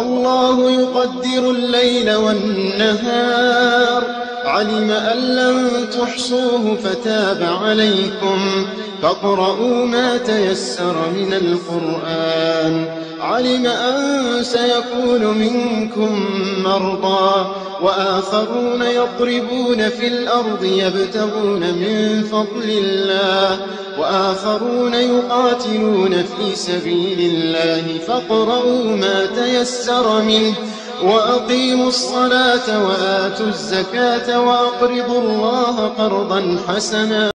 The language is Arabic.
والله يقدر الليل والنهار، علم أن لن تحصوه فتاب عليكم فاقرؤوا ما تيسر من القرآن. علم أن سيكون منكم مرضى وآخرون يضربون في الأرض يبتغون من فضل الله، وآخرون يقاتلون في سبيل الله فاقرؤوا ما تيسر منه، وأقيموا الصلاة وآتوا الزكاة وأقرضوا الله قرضا حسنا